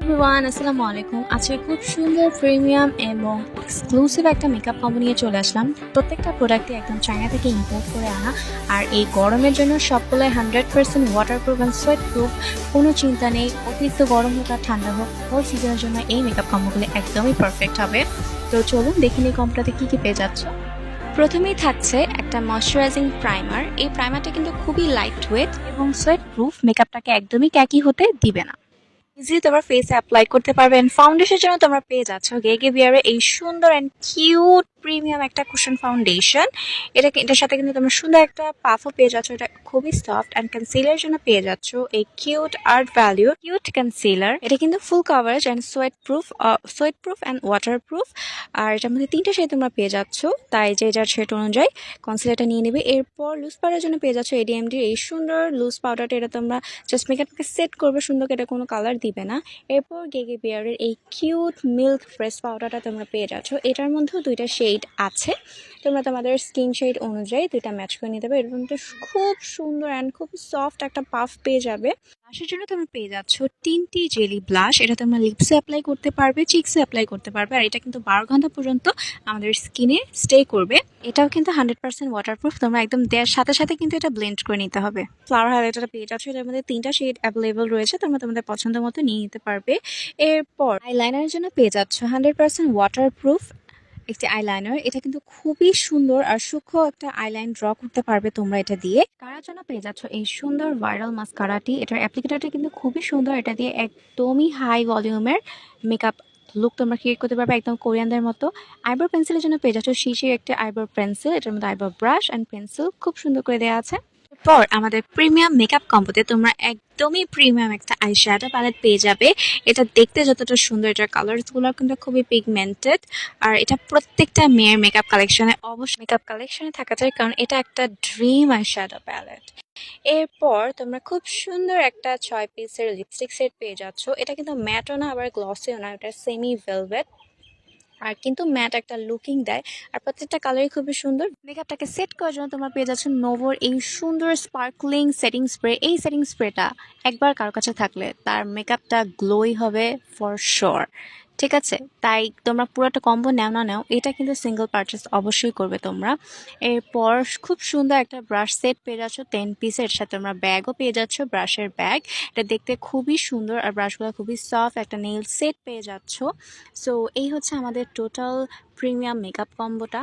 Everyone আসসালামু আলাইকুম। আজকে খুব সুন্দর প্রিমিয়াম এবং এক্সক্লুসিভ একটা মেকআপ কম্বো নিয়ে চলে আসলাম। প্রত্যেকটা প্রোডাক্টই একদম চায়না থেকে ইম্পোর্ট করে আনা, আর এই গরমের জন্য সবগুলোই 100% ওয়াটারপ্রুফ অ্যান্ড সোয়েট প্রুফ। কোনো চিন্তা নেই, অতিরিক্ত গরম হোক আর ঠান্ডা হোক, হোল সিজনের জন্য এই মেকআপ কম্বোগুলো একদমই পারফেক্ট হবে। তো চলুন দেখে নিই কম্বোটাতে কী কী পেয়ে যাচ্ছ। প্রথমেই থাকছে একটা ময়শ্চারাইজিং প্রাইমার। এই প্রাইমারটা কিন্তু খুবই লাইট ওয়েট এবং সোয়েট প্রুফ, মেকআপটাকে একদমই ক্যাকি হতে দিবে না। ইজিলি তোমার ফেসে অ্যাপ্লাই করতে পারবেন। ফাউন্ডেশনের জন্য তোমরা পেয়ে যাচ্ছ গেগে বিয়ারে এই সুন্দর অ্যান্ড কিউট প্রিমিয়াম একটা কুশন ফাউন্ডেশন। এটার সাথে কিন্তু তোমরা সুন্দর একটা পাফও পেয়ে যাচ্ছ, এটা খুবই সফট। অ্যান্ড কনসিলারের জন্য পেয়ে যাচ্ছ এই cute art value cute concealer. এটা কিন্তু full coverage and sweat proof and water proof. আর এটার মধ্যে 3টে শেড তোমরা পেয়ে যাচ্ছ, তাই যে যার শেড অনুযায়ী কনসিলারটা নিয়ে নেবে। এরপর লুজ পাউডারের জন্য পেয়ে যাচ্ছ এডিএমডি এই সুন্দর লুজ পাউডারটা। এটা তোমরা জাস্ট মেকআপকে সেট করবে সুন্দর, এটা কোনো কালার দিবে না। এরপর গেগে বিয়ারের এই কিউট মিল্ক ফ্রেশ পাউডারটা তোমরা পেয়ে যাচ্ছ। এটার মধ্যেও 2টা শেড আছে, তোমরা তোমাদের স্কিন শেড অনুযায়ী 2টা ম্যাচ করে নিতে হবে। এর মধ্যে খুব সুন্দর অ্যান্ড খুব সফট একটা পাফ পেয়ে যাবে। ব্লাশের জন্য তোমরা পেয়ে যাচ্ছ টিন্টি জেলি ব্লাশ। এটা তোমরা লিপসে অ্যাপ্লাই করতে পারবে, চিক্সে অ্যাপ্লাই করতে পারবে, আর এটা কিন্তু 12 ঘন্টা পর্যন্ত আমাদের স্কিনে স্টে করবে। এটাও কিন্তু 100% ওয়াটারপ্রুফ। তোমরা একদম দেওয়ার সাথে সাথে কিন্তু এটা ব্লেন্ড করে নিতে হবে। ফ্লাওয়ার হাইলাইটারটা পেয়ে যাচ্ছ, এটার মধ্যে 3টা শেড অ্যাভেলেবল রয়েছে, তোমরা তোমাদের পছন্দ মতো নিয়ে নিতে পারবে। এরপর আইলাইনারের জন্য পেয়ে যাচ্ছ 100% ওয়াটারপ্রুফ একটি আইলাইনার। এটা কিন্তু খুবই সুন্দর আর সূক্ষ্ম একটা আইলাইন ড্র করতে পারবে তোমরা এটা দিয়ে। কারার জন্য পেয়ে যাচ্ছ এই সুন্দর ভাইরাল মাস্কারাটি। এটার অ্যাপ্লিকেটারটা কিন্তু খুবই সুন্দর, এটা দিয়ে একদমই হাই ভলিউমের মেকআপ লুক তোমরা ক্রিয়েট করতে পারবে একদম কোরিয়ানদের মতো। আইব্রো পেন্সিলের জন্য পেয়ে যাচ্ছ শিশির একটা আইব্রো পেন্সিল। এটার মধ্যে আইব্রো ব্রাশ অ্যান্ড পেন্সিল খুব সুন্দর করে দেওয়া আছে। এরপর আমাদের প্রিমিয়াম মেকআপ কম্বোতে তোমরা একদমই প্রিমিয়াম একটা আইশ্যাডো প্যালেট পেয়ে যাবে। এটা দেখতে যতটা সুন্দর, এটার কালারসগুলো কিন্তু খুবই পিগমেন্টেড। আর এটা প্রত্যেকটা মেয়ের মেকআপ কালেকশনে থাকা যায়, কারণ এটা একটা ড্রিম আইশ্যাডো প্যালেট। এরপর তোমরা খুব সুন্দর একটা 6 পিসের লিপস্টিক সেট পেয়ে যাচ্ছ। এটা কিন্তু ম্যাটও না আবার গ্লসিও না, এটা সেমি ভেলভেট, আর কিন্তু ম্যাট একটা লুকিং দেয়। আর প্রত্যেকটা কালারই খুবই সুন্দর। মেকআপটাকে সেট করার জন্য তোমরা পেয়ে যাচ্ছ নোভোর এই সুন্দর স্পার্কলিং সেটিং স্প্রে। এই সেটিং স্প্রেটা একবার কারো কাছে থাকলে তার মেকআপটা গ্লোই হবে ফর শিওর। ঠিক আছে, তাই তোমরা পুরোটা কম্বো নাও না নাও, এটা কিন্তু সিঙ্গেল পারচেস অবশ্যই করবে তোমরা। এরপর খুব সুন্দর একটা ব্রাশ সেট পেয়ে যাচ্ছ 10 পিসের সাথে। তোমরা ব্যাগও পেয়ে যাচ্ছ, ব্রাশের ব্যাগ। এটা দেখতে খুবই সুন্দর আর ব্রাশগুলো খুবই সফট। একটা নেইল সেট পেয়ে যাচ্ছ। সো এই হচ্ছে আমাদের টোটাল প্রিমিয়াম মেকআপ কম্বোটা।